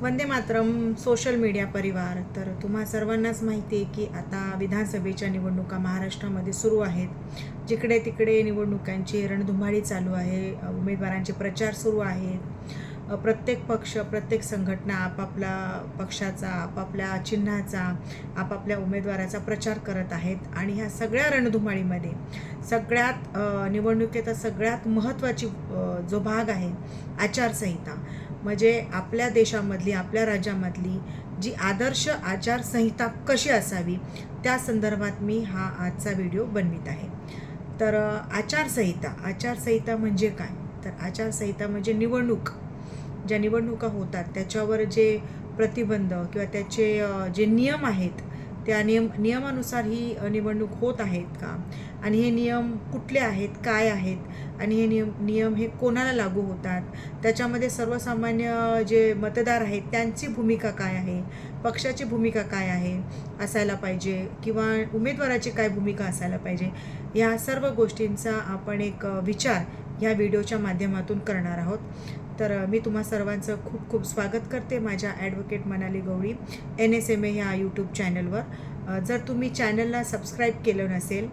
Vande Mataram social media परिवार. तर तुम्हा सर्वांनाच माहिती आहे की आता विधानसभेच्या निवडणुका महाराष्ट्रामध्ये सुरू आहेत. जिकडे तिकडे निवडणुकांची रणधुमाळी चालू आहे. उमेदवारांचे प्रचार सुरू आहेत. प्रत्येक पक्ष, प्रत्येक संघटना आपापल्या पक्षाचा, आपापल्या चिन्हाचा, आपापल्या उमेदवाराचा प्रचार करत आहेत. आणि ह्या सगळ्या रणधुमाळीमध्ये सगळ्यात निवडणुकीचा सगळ्यात महत्त्वाची जो भाग आहे आचारसंहिता, म्हणजे आपल्या देशामधली, आपल्या राज्यामधली जी आदर्श आचारसंहिता कशी असावी त्या संदर्भात मी हा आजचा व्हिडिओ बनवित आहे. तर आचारसंहिता म्हणजे काय? तर आचारसंहिता म्हणजे ज्या निवडणुका होतात त्याच्यावर जे प्रतिबंध किंवा त्याचे जे नियम आहेत, त्या नियमानुसार ही निवडणूक होत आहेत का, आणि हे नियम कुठले आहेत, काय आहेत, आणि हे नियम हे कोणाला लागू होतात, त्याच्यामध्ये सर्वसामान्य जे मतदार आहेत त्यांची भूमिका काय आहे, पक्षाची भूमिका काय आहे असायला पाहिजे, किंवा उमेदवाराची काय भूमिका असायला पाहिजे, या सर्व गोष्टींचा आपण एक विचार ह्या व्हिडिओच्या माध्यमातून करणार आहोत. तर मी तुम्हा सर्वांचं खूप खूप स्वागत करते माझ्या ॲडव्होकेट मनाली गवळी NSMA ह्या यूट्यूब चॅनलवर. जर तुम्ही चॅनलला सबस्क्राईब केलं नसेल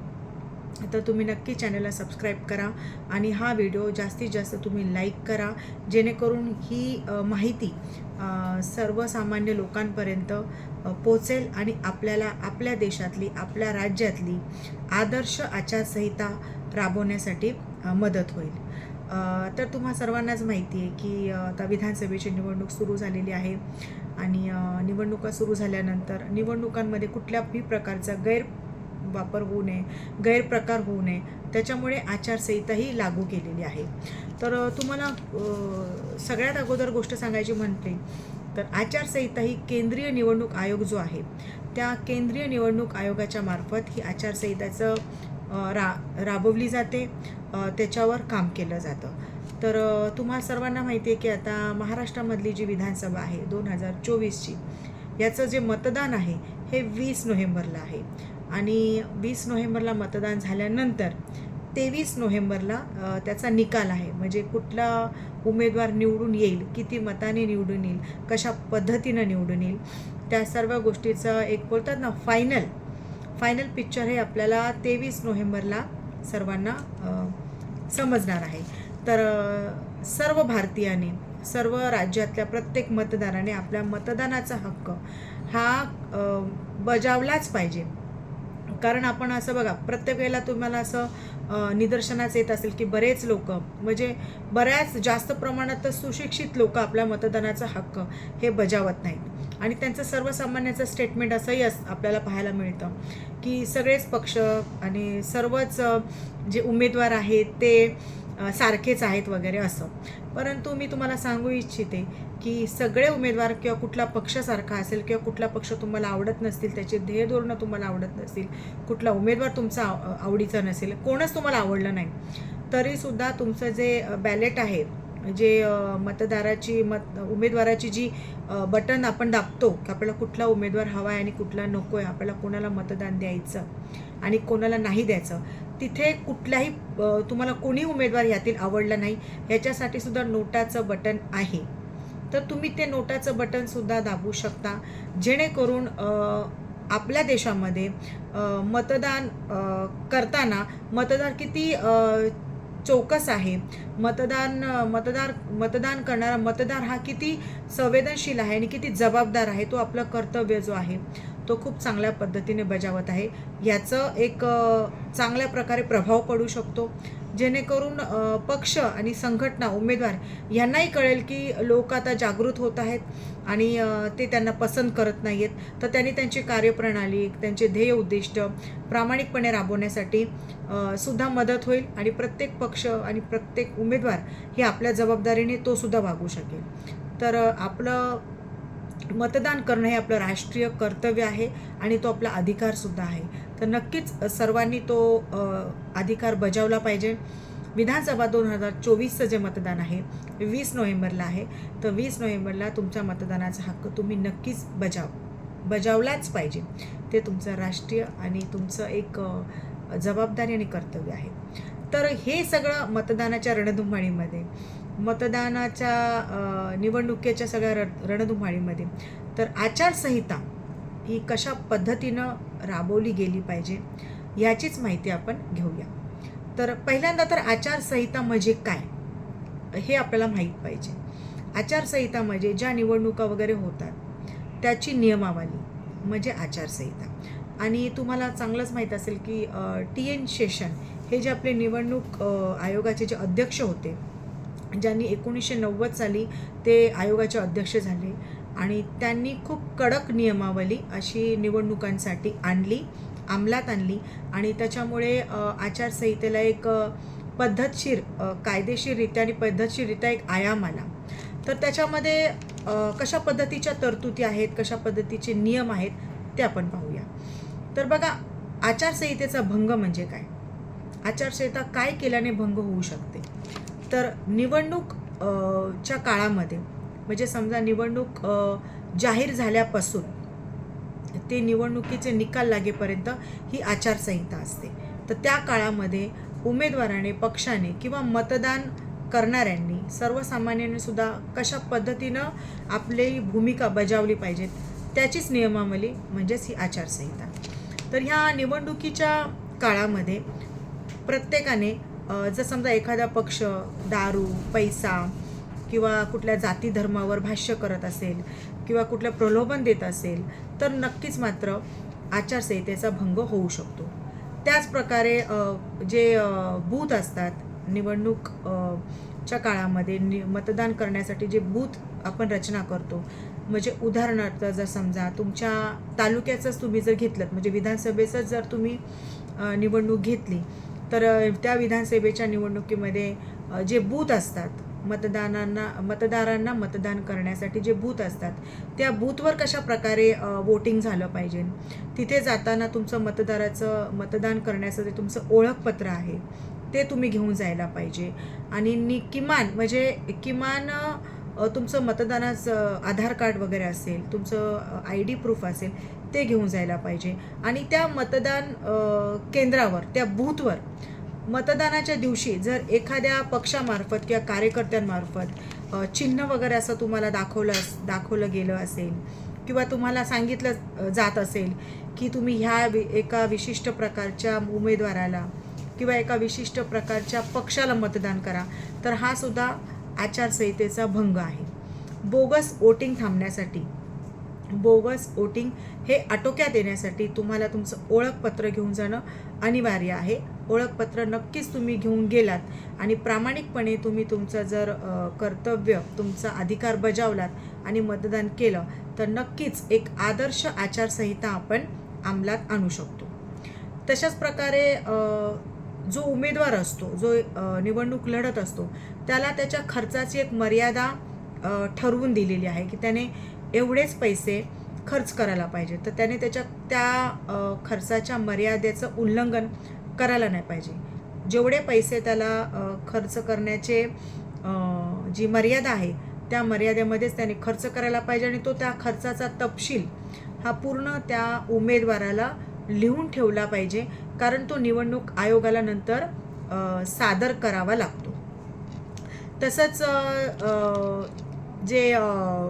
तर तुम्ही नक्की चॅनलला सबस्क्राईब करा आणि हा व्हिडिओ जास्तीत जास्त तुम्ही लाईक करा, जेणेकरून ही माहिती सर्वसामान्य लोकांपर्यंत पोचेल आणि आपल्याला आपल्या देशातली, आपल्या राज्यातली आदर्श आचारसंहिता राबवण्यासाठी मदत होईल. तर तुम्हा सर्वांनाच माहिती आहे की आता विधानसभेची निवडणूक सुरू झालेली आहे. आणि निवडणुका सुरू झाल्यानंतर निवडणुकांमध्ये कुठल्याही प्रकारचा गैरवापर होऊ नये, गैरप्रकार होऊ नये, त्याच्यामुळे आचारसंहिताही लागू केलेली आहे. तर तुम्हाला सगळ्यात अगोदर गोष्ट सांगायची म्हटली तर आचारसंहिता ही केंद्रीय निवडणूक आयोग जो आहे त्या केंद्रीय निवडणूक आयोगाच्या मार्फत ही आचारसंहिताचं राबवली जाते, त्याच्यावर काम केलं जातं. तर तुम्हा सर्वांना माहिती आहे की आता महाराष्ट्रामधली जी विधानसभा आहे 2024ची, याचं जे मतदान आहे हे 20 नोव्हेंबरला आहे. आणि 20 नोव्हेंबरला मतदान झाल्यानंतर 23 नोव्हेंबरला त्याचा निकाल आहे. म्हणजे कुठला उमेदवार निवडून येईल, किती मताने निवडून येईल, कशा पद्धतीनं निवडून येईल, त्या सर्व गोष्टीचं एक बोलतात ना फायनल पिक्चर हे आपल्याला 23 नोव्हेंबरला सर्वांना समजणार आहे. तर सर्व भारतीयाने, सर्व राज्यातल्या प्रत्येक मतदाराने आपल्या मतदानाचा हक्क हा बजावलाच पाहिजे. कारण आपण असं बघा, प्रत्येक वेळेला तुम्हाला असं निदर्शनास येत असेल की बरेच लोक, म्हणजे बऱ्याच जास्त प्रमाणात सुशिक्षित लोक आपल्या मतदानाचा हक्क हे बजावत नाहीत. आणि त्यांचं सर्वसामान्याचं स्टेटमेंट असंही आपल्याला पाहायला मिळतं की सगळेच पक्ष आणि सर्वच जे उमेदवार आहेत ते सारखेच आहेत वगैरे असं. परंतु मी तुम्हाला सांगू इच्छिते की सगळे उमेदवार किंवा कुठला पक्ष सारखा असेल किंवा कुठला पक्ष तुम्हाला आवडत नसतील, त्याचे ध्येय धोरणं तुम्हाला आवडत नसतील, कुठला उमेदवार तुमचा आवडीचा नसेल, कोणच तुम्हाला आवडलं नाही, तरीसुद्धा तुमचं जे बॅलेट आहे, जे उमेदवाराची जी बटन आपण दाबतो की आपल्याला कुठला उमेदवार हवा आहे आणि कुठला नको आहे, आपल्याला कोणाला मतदान द्यायचं आणि कोणाला नाही द्यायचं, तिथे कुठल्याही तुम्हाला कोणी उमेदवार यातील आवडला नाही ह्याच्यासाठी सुद्धा नोटाचं बटन आहे. तर तुम्ही ते नोटाचं बटनसुद्धा दाबू शकता, जेणेकरून आपल्या देशामध्ये मतदान करताना मतदार किती चौकस आहे, मतदान करणारा मतदार हा किती संवेदनशील आहे आणि किती जबाबदार आहे, तो आपलं कर्तव्य जो आहे तो खूप चांगल्या पद्धतीने बजावत आहे, याचं एक चांगल्या प्रकारे प्रभाव पडू शकतो. जेणेकरून पक्ष आणि संघटना, उमेदवार यांनाही कळेल की लोक आता जागृत होत आहेत आणि ते त्यांना पसंत करत नाही आहेत. तर त्यांनी त्यांची कार्यप्रणाली, त्यांचे ध्येय उद्दिष्ट प्रामाणिकपणे राबवण्यासाठी सुद्धा मदत होईल. आणि प्रत्येक पक्ष आणि प्रत्येक उमेदवार हे आपल्या जबाबदारीने तो सुद्धा वागू शकेल. तर आपलं मतदान करणं हे आपलं राष्ट्रीय कर्तव्य आहे आणि तो आपला अधिकारसुद्धा आहे. तर नक्कीच सर्वांनी तो अधिकार बजावला पाहिजे. विधानसभा 2024चं जे मतदान आहे 20 नोव्हेंबरला आहे. तर 20 नोव्हेंबरला तुमच्या मतदानाचा हक्क तुम्ही नक्कीच बजावलाच पाहिजे. ते तुमचं राष्ट्रीय आणि तुमचं एक जबाबदारी आणि कर्तव्य आहे. तर हे सगळं मतदानाच्या रणधुमाळीमध्ये मतदानाच्या निवडणुकीच्या सगळ्या रणधुमाळीमध्ये तर आचारसंहिता ही कशा पद्धतीनं राबवली गेली पाहिजे याचीच माहिती आपण घेऊया. तर पहिल्यांदा तर आचारसंहिता म्हणजे काय हे आपल्याला माहीत पाहिजे. आचारसंहिता म्हणजे ज्या निवडणुका वगैरे होतात त्याची नियमावली म्हणजे आचारसंहिता. आणि तुम्हाला चांगलंच माहीत असेल की TN शेषन हे जे आपले निवडणूक आयोगाचे जे अध्यक्ष होते, ज्यांनी 1990 साली ते आयोगाचे अध्यक्ष झाले आणि त्यांनी खूप कडक नियमावली अशी निवडणुकांसाठी अंमलात आणली आणि त्याच्यामुळे आचारसंहितेला एक पद्धतशीर कायदेशीररित्या आणि पद्धतशीररित्या एक आयाम आला. तर त्याच्यामध्ये कशा पद्धतीच्या तरतुदी आहेत, कशा पद्धतीचे नियम आहेत ते आपण पाहूया. तर बघा, आचारसंहितेचा भंग म्हणजे काय, आचारसंहिता काय केल्याने भंग होऊ शकते. तर निवडणूक च्या काळामध्ये म्हणजे समजा निवडणूक जाहीर झाल्यापासून ते निवडणुकीचे निकाल लागेपर्यंत ही आचारसंहिता असते. तर त्या काळामध्ये उमेदवाराने, पक्षाने किंवा मतदान करणाऱ्यांनी, सर्वसामान्यांनी सुद्धा कशा पद्धतीनं आपली भूमिका बजावली पाहिजेत त्याचीच नियमावली म्हणजेच ही आचारसंहिता. तर ह्या निवडणुकीच्या काळामध्ये प्रत्येकाने जर समजा एखादा पक्ष दारू, पैसा किंवा कुठल्या जाती धर्मावर भाष्य करत असेल किंवा कुठलं प्रलोभन देत असेल तर नक्कीच मात्र आचारसंहितेचा भंग होऊ शकतो. त्याचप्रकारे जे बूथ असतात निवडणूक च्या काळामध्ये मतदान करण्यासाठी जे बूथ आपण रचना करतो, म्हणजे उदाहरणार्थ जर समजा तुमच्या तालुक्याचंच तुम्ही जर घेतलं, म्हणजे विधानसभेचंच जर तुम्ही निवडणूक घेतली तर त्या विधानसभेच्या निवडणुकीमध्ये जे बूथ असतात, मतदारांना मतदान करण्यासाठी जे बूथ असतात त्या बूथवर कशा प्रकारे वोटिंग झालं पाहिजे, तिथे जाताना तुमचं मतदान करण्याचं जे तुमचं ओळखपत्र आहे ते तुम्ही घेऊन जायला पाहिजे. आणि किमान तुमचं मतदानाचं आधार कार्ड वगैरे असेल, तुमचं ID प्रूफ असेल ते घेऊन जायला पाहिजे. आणि त्या मतदान केंद्रावर, त्या बूथवर मतदानाच्या दिवशी जर एखाद्या पक्षामार्फत किंवा कार्यकर्त्यांमार्फत चिन्ह वगैरे असं तुम्हाला दाखवलं गेलं असेल किंवा तुम्हाला सांगितलं जात असेल की तुम्ही एका विशिष्ट प्रकारच्या उमेदवाराला किंवा एका विशिष्ट प्रकारच्या पक्षाला मतदान करा, तर हा सुद्धा आचारसंहितेचा भंग आहे. बोगस वोटिंग थांबण्यासाठी, बोगस वोटिंग हे आटोक्यात येण्यासाठी तुम्हाला तुमचं ओळखपत्र घेऊन जाणं अनिवार्य आहे. ओळखपत्र नक्कीच तुम्ही घेऊन गेलात आणि प्रामाणिकपणे तुम्ही तुमचं जर कर्तव्य, तुमचा अधिकार बजावलात आणि मतदान केलं तर नक्कीच एक आदर्श आचारसंहिता आपण अंमलात आणू शकतो. तशाच प्रकारे जो उमेदवार असतो, जो निवडणूक लढत असतो, त्याला त्याच्या खर्चाची एक मर्यादा ठरवून दिलेली आहे की त्याने एवढेच पैसे खर्च करायला पाहिजे. तर त्याने त्या खर्चाच्या मर्यादेचं उल्लंघन करायला नाही पाहिजे. जेवढे पैसे त्याला खर्च करण्याचे जी मर्यादा आहे त्या मर्यादेमध्येच त्याने खर्च करायला पाहिजे आणि तो त्या खर्चाचा तपशील हा पूर्ण त्या उमेदवाराला लिहून ठेवला पाहिजे, कारण तो निवडणूक आयोगाला नंतर सादर करावा लागतो. तसंच जे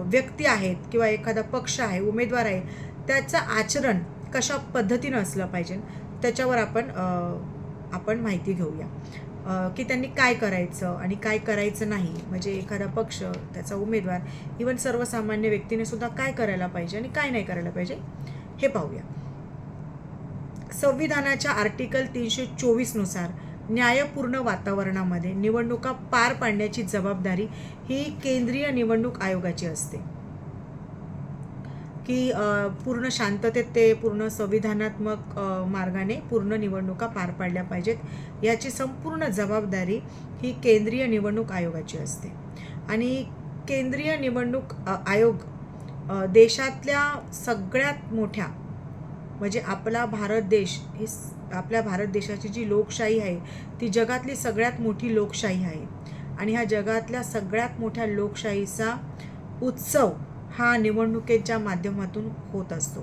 व्यक्ती आहेत किंवा एखादा पक्ष आहे, उमेदवार आहे, त्याचं आचरण कशा पद्धतीनं असलं पाहिजे त्याच्यावर आपण माहिती घेऊया की त्यांनी काय करायचं आणि काय करायचं नाही. म्हणजे एखादा पक्ष, त्याचा उमेदवार, इव्हन सर्वसामान्य व्यक्तीने सुद्धा काय करायला पाहिजे आणि काय नाही करायला पाहिजे हे पाहूया. संविधानाच्या आर्टिकल 324 नुसार न्यायपूर्ण वातावरणामध्ये निवडणुका पार पाडण्याची जबाबदारी ही केंद्रीय निवडणूक आयोगाची असते. की पूर्ण शांततेत ते पूर्ण संविधानात्मक मार्गाने पूर्ण निवडणुका पार पाडल्या पाहिजेत, याची संपूर्ण जबाबदारी ही केंद्रीय निवडणूक आयोगाची असते. आणि केंद्रीय निवडणूक आयोग देशातल्या सगळ्यात मोठ्या, म्हणजे आपला भारत देश, ही आपल्या भारत देशाची जी लोकशाही आहे ती जगातली सगळ्यात मोठी लोकशाही आहे. आणि ह्या जगातल्या सगळ्यात मोठ्या लोकशाहीचा उत्सव हा निवडणुकीच्या माध्यमातून होत असतो.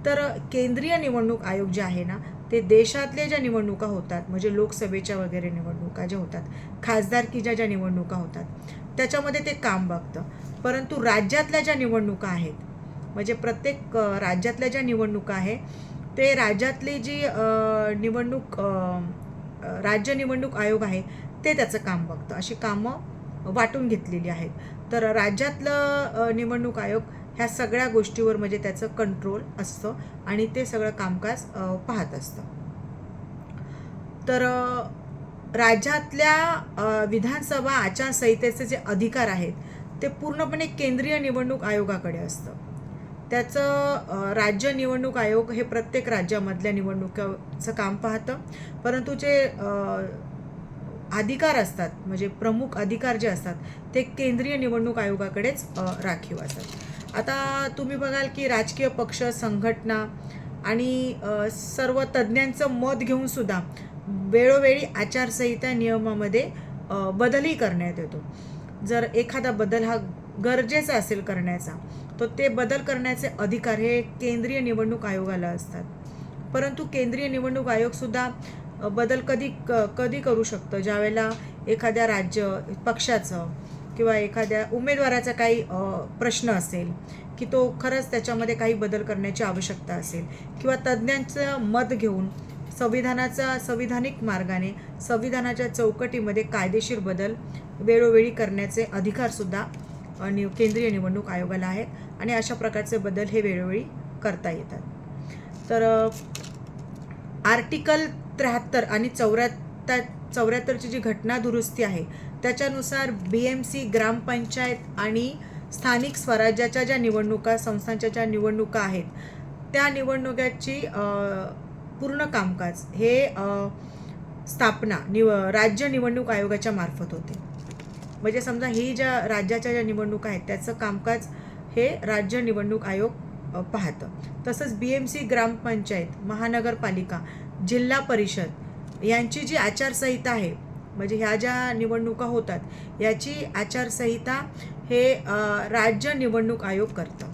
तर केंद्रीय निवडणूक आयोग जे आहे ना, ते देशातल्या ज्या निवडणुका होतात, म्हणजे लोकसभेच्या वगैरे निवडणुका ज्या होतात, खासदारकीच्या ज्या निवडणुका होतात, त्याच्यामध्ये ते काम बघतं. परंतु राज्यातल्या ज्या निवडणुका आहेत, म्हणजे प्रत्येक राज्यातल्या ज्या निवडणुका आहे, ते राज्यातली जी राज्य निवडणूक आयोग आहे ते त्याचं काम बघतं. अशी कामं वाटून घेतलेली आहेत. तर राज्यातलं निवडणूक आयोग ह्या सगळ्या गोष्टीवर म्हणजे त्याचं कंट्रोल असतं आणि ते सगळं कामकाज पाहत असतं. तर राज्यातल्या विधानसभा आचारसंहितेचे जे अधिकार आहेत ते पूर्णपणे केंद्रीय निवडणूक आयोगाकडे असतं. त्याचं राज्य निवडणूक आयोग हे प्रत्येक राज्यामधल्या निवडणुकाचं काम पाहतं, परंतु जे अधिकार असतात म्हणजे प्रमुख अधिकार जे असतात ते केंद्रीय निवडणूक आयोगाकडेच राखीव असतात. आता तुम्ही बघाल की राजकीय पक्ष, संघटना आणि सर्व तज्ज्ञांचं मत घेऊन सुद्धा वेळोवेळी आचारसंहिता नियमामध्ये बदलही करण्यात येतो. जर एखादा बदल हा गरजेचा असेल करण्याचा, तर ते बदल करण्याचे अधिकार हे केंद्रीय निवडणूक आयोगाला असतात. परंतु केंद्रीय निवडणूक आयोगसुद्धा बदल कधी करू शकतं, ज्यावेळेला एखाद्या राज्य पक्षाचं किंवा एखाद्या उमेदवाराचा काही प्रश्न असेल की तो खरंच त्याच्यामध्ये काही बदल करण्याची आवश्यकता असेल किंवा तज्ज्ञांचं मत घेऊन संविधानिक मार्गाने संविधानाच्या चौकटीमध्ये कायदेशीर बदल वेळोवेळी करण्याचे अधिकारसुद्धा केंद्रीय निवडणूक आयोगाला आहेत आणि अशा प्रकारचे बदल हे वेळोवेळी करता येतात. तर आर्टिकल 73 आणि 74ची जी घटना दुरुस्ती आहे त्याच्यानुसार BMC, ग्रामपंचायत आणि स्थानिक स्वराज्याच्या ज्या निवडणुका, संस्थांच्या ज्या निवडणुका आहेत त्या निवडणुकाची पूर्ण कामकाज हे स्थापना राज्य निवडणूक आयोगाच्या मार्फत होते. म्हणजे समजा ही ज्या राज्याच्या ज्या निवडणुका आहेत त्याचं कामकाज हे राज्य निवडणूक आयोग पाहतं. तसंच BMC, ग्रामपंचायत, महानगरपालिका, जिल्हा परिषद यांची जी आचारसंहिता आहे म्हणजे ह्या ज्या निवडणुका होतात याची आचारसंहिता हे राज्य निवडणूक आयोग करतं.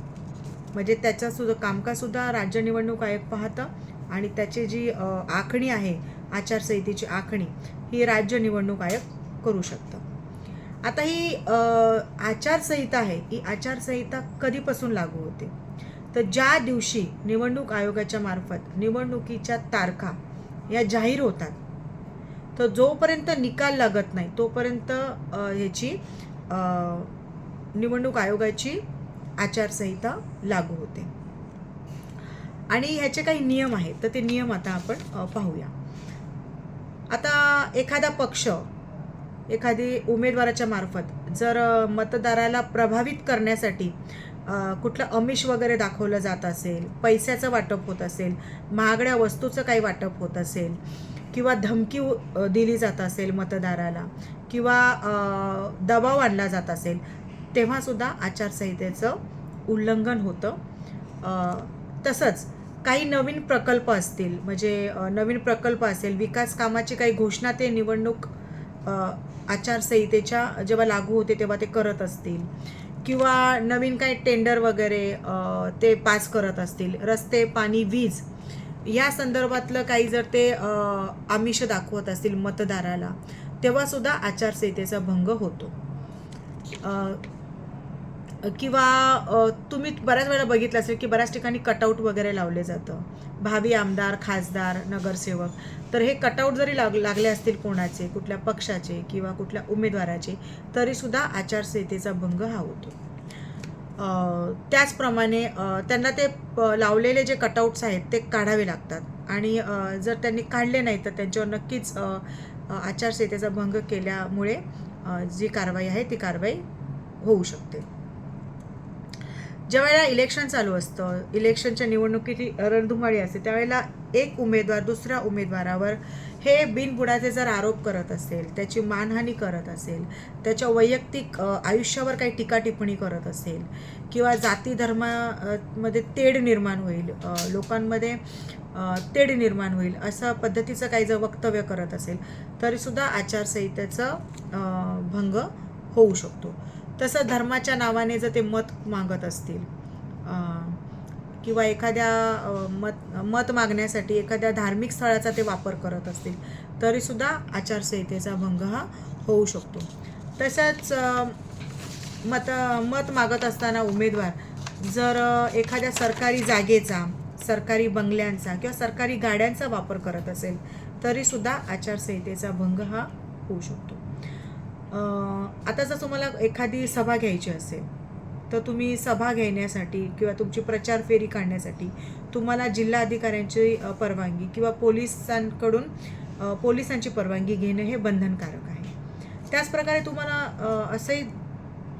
म्हणजे त्याचं कामकाजसुद्धा राज्य निवडणूक आयोग पाहतं आणि त्याची जी आखणी आहे आचारसंहितेची आखणी ही राज्य निवडणूक आयोग करू शकतं. आता ही आचारसंहिता आहे, ही आचारसंहिता कधीपासून लागू होते, तर ज्या दिवशी निवडणूक आयोगाच्या मार्फत निवडणुकीच्या तारखा या जाहीर होतात, तर जोपर्यंत निकाल लागत नाही तोपर्यंत ह्याची निवडणूक आयोगाची आचारसंहिता लागू होते. आणि ह्याचे काही नियम आहेत, तर ते नियम आता आपण पाहूया. आता एखादा पक्ष एखादी उमेदवाराच्या मार्फत जर मतदाराला प्रभावित करण्यासाठी कुठलं आमिष वगैरे दाखवलं जात असेल, पैशाचं वाटप होत असेल, महागड्या वस्तूचं काही वाटप होत असेल किंवा धमकी दिली जात असेल मतदाराला किंवा दबाव आणला जात असेल, तेव्हासुद्धा आचारसंहितेचं उल्लंघन होतं. तसंच काही नवीन प्रकल्प असतील म्हणजे नवीन प्रकल्प असेल, विकास कामाची काही घोषणा ते निवडणूक आचारसंहितेच्या जेव्हा लागू होते तेव्हा ते करत असतील किंवा नवीन काही टेंडर वगैरे ते पास करत असतील, रस्ते, पाणी, वीज या संदर्भातलं काही जर ते आमिष दाखवत असतील मतदाराला, तेव्हासुद्धा आचारसंहितेचा भंग होतो. किंवा तुम्ही बऱ्याच वेळा बघितलं असेल की बऱ्याच ठिकाणी कटआउट वगैरे लावले जातं, भावी आमदार, खासदार, नगरसेवक. तर हे कटआउट जरी लागले असतील कोणाचे, कुठल्या पक्षाचे किंवा कुठल्या उमेदवाराचे, तरीसुद्धा आचारसंहितेचा भंग हा होतो. त्याचप्रमाणे त्यांना ते लावलेले जे कटआउट्स आहेत ते काढावे लागतात आणि जर त्यांनी काढले नाही तर त्यांच्यावर नक्कीच आचारसंहितेचा भंग केल्यामुळे जी कारवाई आहे ती कारवाई होऊ शकते. ज्यावेळेला इलेक्शन चालू असतं, इलेक्शनच्या निवडणुकीची रणधुमाळी असते, त्यावेळेला एक उमेदवार दुसऱ्या उमेदवारावर हे बिनबुडाचे जर आरोप करत असेल, त्याची मानहानी करत असेल, त्याच्या वैयक्तिक आयुष्यावर काही टीका टिप्पणी करत असेल किंवा जाती धर्मामध्ये तेढ निर्माण होईल, लोकांमध्ये तेढ निर्माण होईल अशा पद्धतीचं काही जर वक्तव्य करत असेल तरीसुद्धा आचारसंहितेचं भंग होऊ शकतो. तसं धर्माच्या नावाने जर ते मत मागत असतील किंवा एखाद्या मत मागण्यासाठी एखाद्या धार्मिक स्थळाचा ते वापर करत असतील तरीसुद्धा आचारसंहितेचा भंग हा होऊ शकतो. तसंच मत मागत असताना उमेदवार जर एखाद्या सरकारी जागेचा, सरकारी बंगल्यांचा किंवा सरकारी गाड्यांचा वापर करत असेल तरीसुद्धा आचारसंहितेचा भंग हा होऊ शकतो. आता जर तुम्हाला एखादी सभा घ्यायची असेल तर तुम्ही सभा घेण्यासाठी किंवा तुमची प्रचार फेरी काढण्यासाठी तुम्हाला जिल्हाधिकाऱ्यांची परवानगी किंवा पोलिसांची परवानगी घेणं हे बंधनकारक आहे. त्याचप्रकारे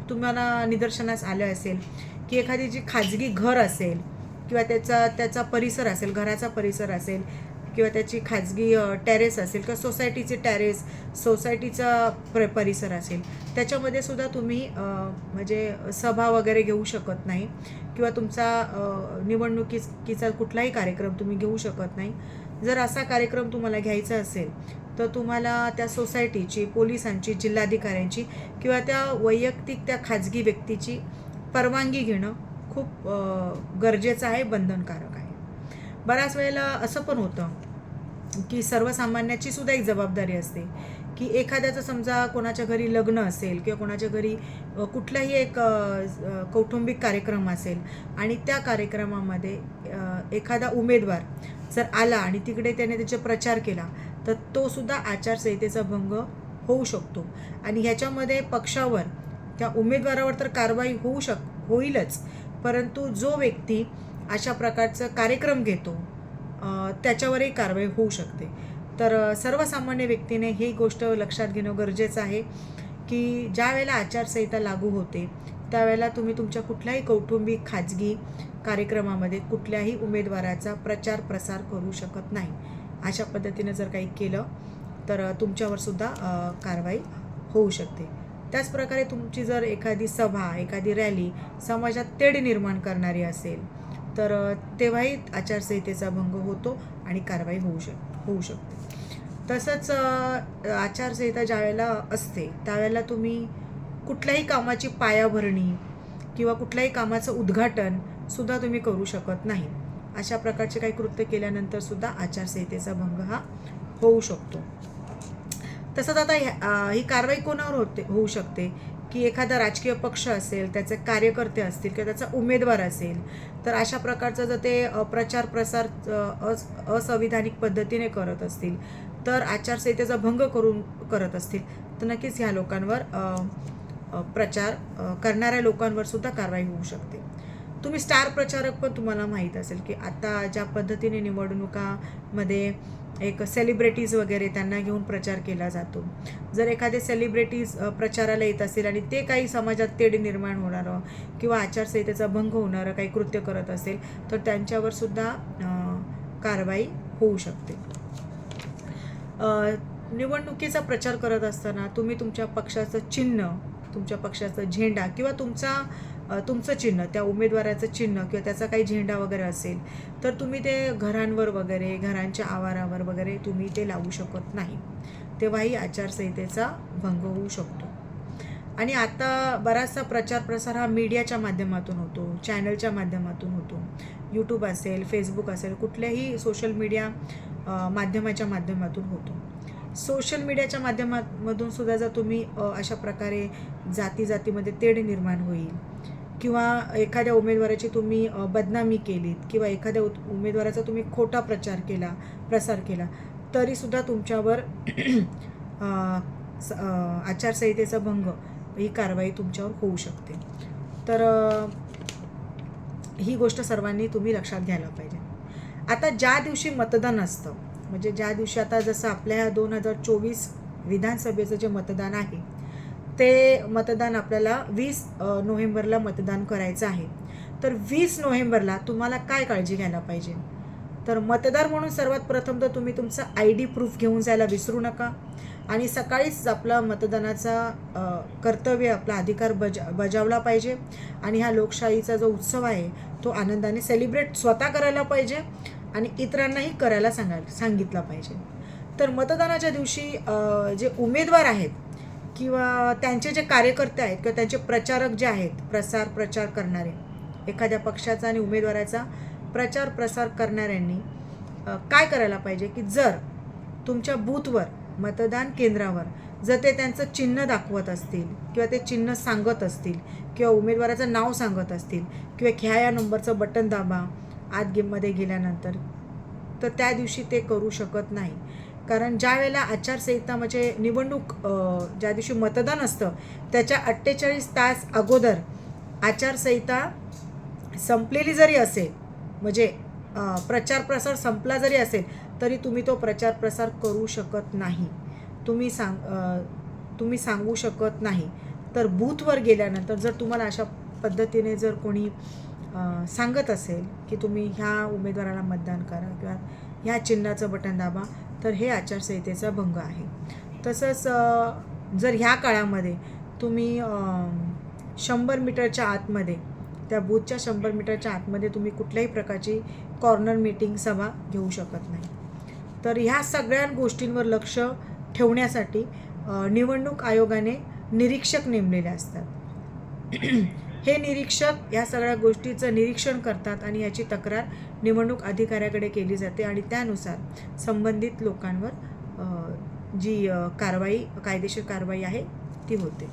तुम्हाला निदर्शनास आलं असेल की एखादी जी खाजगी घर असेल किंवा त्याचा परिसर असेल, घराचा परिसर असेल किंवा त्याची खाजगी टेरेस असेल किंवा सोसायटीचे टेरेस, सोसायटीचा परिसर असेल, त्याच्यामध्ये सुद्धा तुम्ही म्हणजे सभा वगैरे घेऊ शकत नाही किंवा तुमचा निवडणुकीचा कुठलाही कार्यक्रम तुम्ही घेऊ शकत नाही. जर असा कार्यक्रम तुम्हाला घ्यायचा असेल तर तुम्हाला त्या सोसायटीची, पोलिसांची, जिल्हाधिकाऱ्यांची किंवा त्या वैयक्तिक त्या खाजगी व्यक्तीची परवानगी घेणं खूप गरजेचं आहे, बंधनकारक आहे. बऱ्याच वेळेला असं पण होतं की सर्वसामान्याची सुद्धा एक जबाबदारी असते की एखाद्याचं समजा कोणाच्या घरी लग्न असेल किंवा कोणाच्या घरी कुठलाही एक कौटुंबिक कार्यक्रम असेल आणि त्या कार्यक्रमामध्ये एखादा उमेदवार जर आला आणि तिकडे त्याने त्याचा प्रचार केला तर तो सुद्धा आचारसंहितेचा भंग होऊ शकतो. आणि ह्याच्यामध्ये पक्षावर, त्या उमेदवारावर तर कारवाई होईलच, परंतु जो व्यक्ती अशा प्रकारचा कार्यक्रम घेतो त्याच्यावरही कारवाई होऊ शकते. तर सर्वसामान्य व्यक्तीने ही गोष्ट लक्षात घेणं गरजेचं आहे की ज्या वेळेला आचारसंहिता लागू होते त्यावेळेला तुम्ही तुमच्या कुठल्याही कौटुंबिक खाजगी कार्यक्रमामध्ये कुठल्याही उमेदवाराचा प्रचार प्रसार करू शकत नाही. अशा पद्धतीनं जर काही केलं तर तुमच्यावर सुद्धा कारवाई होऊ शकते. त्याचप्रकारे तुमची जर एखादी सभा, एखादी रॅली समाजात तेढ निर्माण करणारी असेल तर तेव्हाही आचारसंहितेचा भंग होतो आणि कारवाई होऊ शकते. तसंच आचारसंहिता ज्यावेळेला असते त्यावेळेला तुम्ही कुठल्याही कामाची पायाभरणी किंवा कुठल्याही कामाचं उद्घाटन सुद्धा तुम्ही करू शकत नाही. अशा प्रकारचे काही कृत्य केल्यानंतर सुद्धा आचारसंहितेचा भंग हा होऊ शकतो. तसंच आता ही कारवाई कोणावर होऊ शकते की एखादा राजकीय पक्ष असेल, त्याचे कार्यकर्ते असतील किंवा त्याचा उमेदवार असेल तर अशा प्रकारचा जर ते प्रचार प्रसार असंविधानिक पद्धतीने करत असतील तर आचारसंहितेचा भंग करत असतील तर नक्कीच ह्या लोकांवर प्रचार करणाऱ्या लोकांवर सुद्धा कारवाई होऊ शकते. तुम्ही स्टार प्रचारक पण तुम्हाला माहीत असेल की आता ज्या पद्धतीने निवडणुकामध्ये एक सेलिब्रिटीज वगैरे त्यांना घेऊन प्रचार केला जातो. जर एखादे सेलिब्रिटीज प्रचाराला येत असेल आणि ते काही समाजात तेढ निर्माण होणारं किंवा आचारसंहितेचा भंग होणारं काही कृत्य करत असेल तर त्यांच्यावर सुद्धा कारवाई होऊ शकते. निवडणुकीचा प्रचार करत असताना तुम्ही तुमच्या पक्षाचं चिन्ह, तुमच्या पक्षाचा झेंडा किंवा तुमचं चिन्ह, त्या उमेदवाराचं चिन्ह किंवा त्याचा काही झेंडा वगैरे असेल तर तुम्ही ते घरांवर वगैरे, घरांच्या आवारावर वगैरे तुम्ही ते लावू शकत नाही. तेव्हाही आचारसंहितेचा भंग होऊ शकतो. आणि आता बराचसा प्रचार प्रसार हा मीडियाच्या माध्यमातून होतो, चॅनलच्या माध्यमातून होतो. यूट्यूब असेल, फेसबुक असेल, कुठल्याही सोशल मीडिया माध्यमाच्या माध्यमातून होतो. सोशल मीडियाच्या माध्यमामधून सुद्धा जर तुम्ही अशा प्रकारे जातीमध्ये तेढ निर्माण होईल किंवा एखाद्या उमेदवाराची तुम्ही बदनामी केलीत किंवा एखाद्या उमेदवाराचा तुम्ही खोटा प्रसार केला तरीसुद्धा तुमच्यावर आचारसंहितेचा भंग ही कारवाई तुमच्यावर होऊ शकते. तर ही गोष्ट सर्वांनी तुम्ही लक्षात घ्यायला पाहिजे. आता ज्या दिवशी मतदान असतं, म्हणजे ज्या दिवशी आता जसं आपल्या 2024 विधानसभेचं जे मतदान आहे ते मतदान आपल्याला 20 नोव्हेंबरला मतदान करायचं आहे. तर 20 नोव्हेंबरला तुम्हाला काय काळजी घ्यायला पाहिजे, तर मतदार म्हणून सर्वात प्रथम तर तुम्ही तुमचा ID प्रूफ घेऊन जायला विसरू नका आणि सकाळीच आपला मतदानाचा कर्तव्य, आपला अधिकार बजावला पाहिजे आणि हा लोकशाहीचा जो उत्सव आहे तो आनंदाने सेलिब्रेट स्वतः करायला पाहिजे आणि इतरांनाही करायला सांगितलं पाहिजे. तर मतदानाच्या दिवशी जे उमेदवार आहेत किंवा त्यांचे जे कार्यकर्ते आहेत किंवा त्यांचे प्रचारक जे आहेत, प्रचार करणारे एखाद्या पक्षाचा आणि उमेदवाराचा प्रचार प्रसार करणाऱ्यांनी काय करायला पाहिजे की जर तुमच्या बूथवर मतदान केंद्रावर जर ते त्यांचं चिन्ह दाखवत असतील किंवा ते चिन्ह सांगत असतील किंवा उमेदवाराचं नाव सांगत असतील किंवा ह्या या नंबरचं बटन दाबा आत गेममध्ये गेल्यानंतर, तर त्या दिवशी ते करू शकत नाही. कारण ज्या वेळेला आचारसंहिता म्हणजे निवडणूक ज्या दिवशी मतदान असतं त्याच्या 48 तास अगोदर आचारसंहिता संपलेली जरी असेल, म्हणजे प्रचार प्रसार संपला जरी असेल तरी तुम्ही तो प्रचार प्रसार करू शकत नाही. तुम्ही सांगू शकत नाही. तर बूथवर गेल्यानंतर जर तुम्हाला अशा पद्धतीने जर कोणी सांगत असेल की तुम्ही ह्या उमेदवाराला मतदान करा किंवा ह्या चिन्हाचं बटन दाबा, तर हे आचारसंहितेचा भंग आहे. तसंच जर ह्या काळामध्ये तुम्ही 100 मीटरच्या आतमध्ये, त्या बूथच्या 100 मीटरच्या आतमध्ये तुम्ही कुठल्याही प्रकारची कॉर्नर मीटिंग सभा घेऊ शकत नाही. तर ह्या सगळ्या गोष्टींवर लक्ष ठेवण्यासाठी निवडणूक आयोगाने निरीक्षक नेमलेले असतात. हे निरीक्षक या सगळ्या गोष्टीचं निरीक्षण करतात आणि याची तक्रार निवडणूक अधिकाऱ्याकडे केली जाते आणि त्यानुसार संबंधित लोकांवर जी कायदेशीर कारवाई आहे ती होते.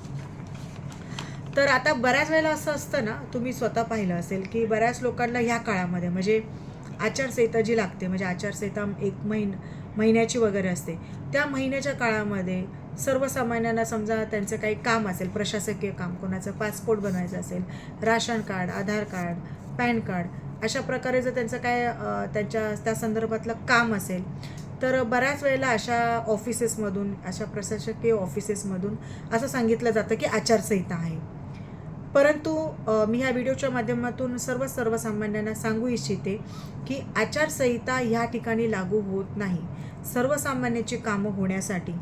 तर आता बऱ्याच वेळेला असं असतं ना, तुम्ही स्वतः पाहिलं असेल की बऱ्याच लोकांना ह्या काळामध्ये म्हणजे आचारसंहिता जी लागते, म्हणजे आचारसंहिता 1 महिन्याची वगैरे असते, त्या महिन्याच्या काळामध्ये सर्वसामान्यांना समजा त्यांचं काही काम असेल, प्रशासकीय काम, कोणाचं पासपोर्ट बनवायचं असेल, राशन कार्ड, आधार कार्ड, पॅन कार्ड, अशा प्रकारे जर त्यांचं काय त्या संदर्भातलं काम असेल, तर बऱ्याच वेळेला अशा ऑफिसेसमधून, अशा प्रशासकीय ऑफिसेसमधून असं सांगितलं जातं की आचारसंहिता आहे. परंतु मी ह्या व्हिडिओच्या माध्यमातून सर्वसामान्यांना सांगू इच्छिते की आचारसंहिता ह्या ठिकाणी लागू होत नाही. सर्वसामान्याची कामं होण्यासाठी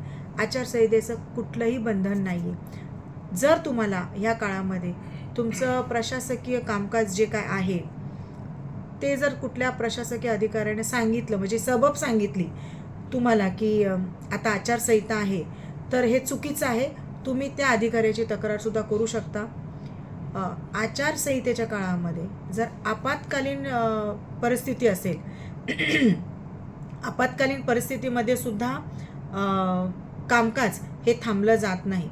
आचारसंहितेचं कुठलंही बंधन नाही आहे. जर तुम्हाला ह्या काळामध्ये तुमचं प्रशासकीय कामकाज जे काय आहे ते जर कुठल्या प्रशासकीय अधिकाऱ्याने सांगितलं, म्हणजे सबब सांगितली तुम्हाला की आता आचारसंहिता आहे, तर हे चुकीचं आहे. तुम्ही त्या अधिकाऱ्याची तक्रारसुद्धा करू शकता. आचारसंहितेच्या काळामध्ये जर आपत्कालीन परिस्थिती असेल, आपत्कालीन परिस्थितीमध्ये सुद्धा कामकाज हे थांबलं जात नाही.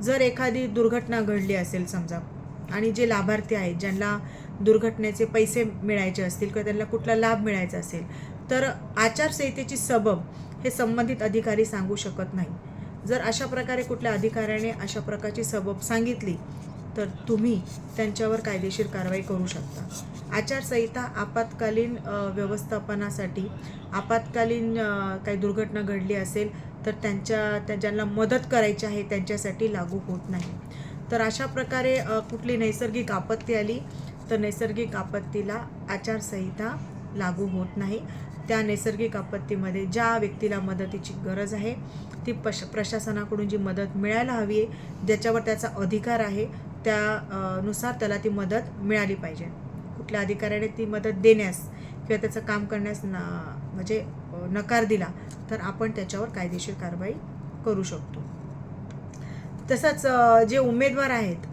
जर एखादी दुर्घटना घडली असेल समजा आणि जे लाभार्थी आहेत ज्यांना दुर्घटनेचे पैसे मिळायचे असतील किंवा त्यांना कुठला लाभ मिळायचा असेल, तर आचारसंहितेची सबब हे संबंधित अधिकारी सांगू शकत नाही. जर अशा प्रकारे कुठल्या अधिकाऱ्याने अशा प्रकारची सबब सांगितली तर तुम्ही त्यांच्यावर कायदेशीर कारवाई करू शकता. आचारसंहिता आपत्कालीन व्यवस्थापनासाठी, आपत्कालीन काही दुर्घटना घडली असेल तर ज्यांना मदत करायची आहे त्यांच्यासाठी लागू होत नाही. तर अशा प्रकारे कुठली नैसर्गिक आपत्ती आली तर नैसर्गिक आपत्तीला आचारसंहिता लागू होत नाही. त्या नैसर्गिक आपत्तीमध्ये ज्या व्यक्तीला मदतीची गरज आहे ती प्रशासनाकडून जी मदत मिळायला हवी आहे, ज्याच्यावर त्याचा अधिकार आहे, त्यानुसार त्याला ती मदत मिळाली पाहिजे. कुठल्या अधिकाऱ्याने ती मदत देण्यास किंवा त्याचं काम करण्यास म्हणजे नकार दिला तर आपण त्याच्यावर कायदेशीर कारवाई करू शकतो. तसंच जे उमेदवार आहेत,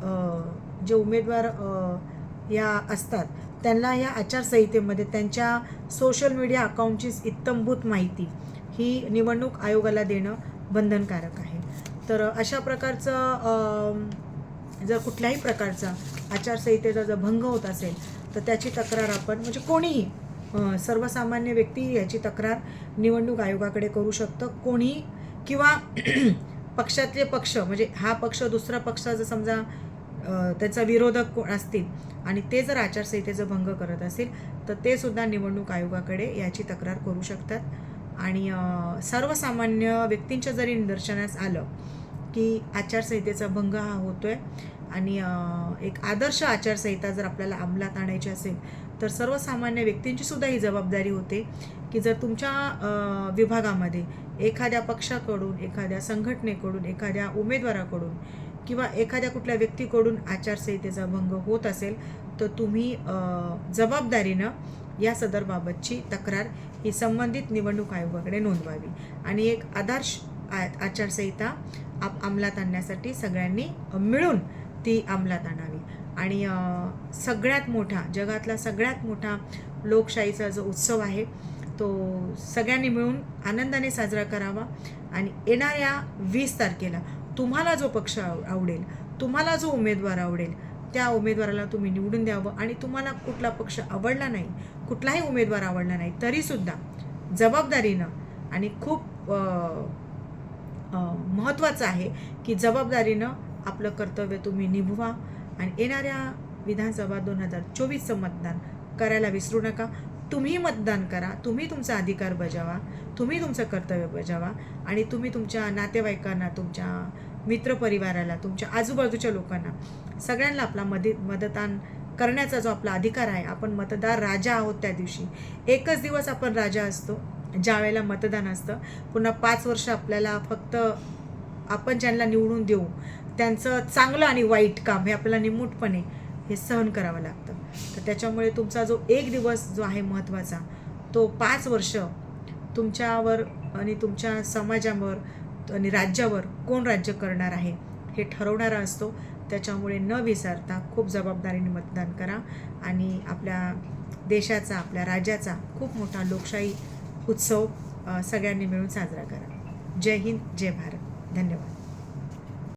जे उमेदवार या असतात त्यांना या आचारसंहितेमध्ये त्यांच्या सोशल मीडिया अकाउंटची इत्थंभूत माहिती ही निवडणूक आयोगाला देणं बंधनकारक आहे. तर अशा प्रकारचं जर कुठल्याही प्रकारचा आचारसंहितेचा जर भंग होत असेल तर त्याची तक्रार आपण, म्हणजे कोणीही सर्वसामान्य व्यक्ती याची तक्रार निवडणूक आयोगाकडे करू शकतं. कोणीही किंवा पक्षातले पक्ष, म्हणजे हा पक्ष दुसरा पक्ष जर समजा त्याचा विरोधक असतील आणि ते जर आचारसंहितेचा भंग करत असेल तर ते सुद्धा निवडणूक आयोगाकडे याची तक्रार करू शकतात. आणि सर्वसामान्य व्यक्तींच्या जरी निदर्शनास आलं की आचारसंहितेचा भंग हा होतोय आणि एक आदर्श आचारसंहिता जर आपल्याला अंमलात आणायची असेल तर सर्वसामान्य व्यक्तींची सुद्धा ही जबाबदारी होते की जर तुमच्या विभागामध्ये एखाद्या पक्षाकडून, एखाद्या संघटनेकडून, एखाद्या उमेदवाराकडून किंवा एखाद्या कुठल्या व्यक्तीकडून आचारसंहितेचा भंग होत असेल तर तुम्ही जबाबदारीनं या सदरबाबतची तक्रार ही संबंधित निवडणूक आयोगाकडे नोंदवावी आणि एक आदर्श आचारसंहिता अंमलात आणण्यासाठी सगळ्यांनी मिळून ती अंमलात आणावी. आणि सगळ्यात मोठा, जगातला सगळ्यात मोठा लोकशाहीचा जो उत्सव आहे तो सगळ्यांनी मिळून आनंदाने साजरा करावा. आणि येणाऱ्या 20 तारखेला तुम्हाला जो पक्ष आवडेल, तुम्हाला जो उमेदवार आवडेल, त्या उमेदवाराला तुम्ही निवडून द्यावं. आणि तुम्हाला कुठला पक्ष आवडला नाही, कुठलाही उमेदवार आवडला नाही, तरीसुद्धा जबाबदारीनं आणि खूप महत्त्वाचं आहे की जबाबदारीनं आपलं कर्तव्य तुम्ही निभवा. आणि येणाऱ्या विधानसभा 2024चं मतदान करायला विसरू नका. तुम्ही मतदान करा, तुम्ही तुमचा अधिकार बजावा, तुम्ही तुमचं कर्तव्य बजावा. आणि तुम्ही तुमच्या नातेवाईकांना, तुमच्या मित्रपरिवाराला, तुमच्या आजूबाजूच्या लोकांना सगळ्यांना आपला मतदान करण्याचा जो आपला अधिकार आहे, आपण मतदार राजा आहोत. त्या दिवशी एकच दिवस आपण राजा असतो ज्या वेळेला मतदान असतं. पुन्हा 5 वर्ष आपल्याला फक्त आपण ज्यांना निवडून देऊ त्यांचं चांगलं आणि वाईट काम हे आपल्याला निमूटपणे हे सहन करावं लागतं. तर त्याच्यामुळे तुमचा जो एक दिवस जो आहे महत्त्वाचा, तो 5 वर्ष तुमच्यावर आणि तुमच्या समाजावर आणि राज्यावर कोण राज्य करणार आहे हे ठरवणारा असतो. त्याच्यामुळे न विसरता खूप जबाबदारीने मतदान करा आणि आपल्या देशाचा, आपल्या राज्याचा खूप मोठा लोकशाही उत्सव सगळ्यांनी मिळून साजरा करा. जय हिंद, जय भारत. धन्यवाद.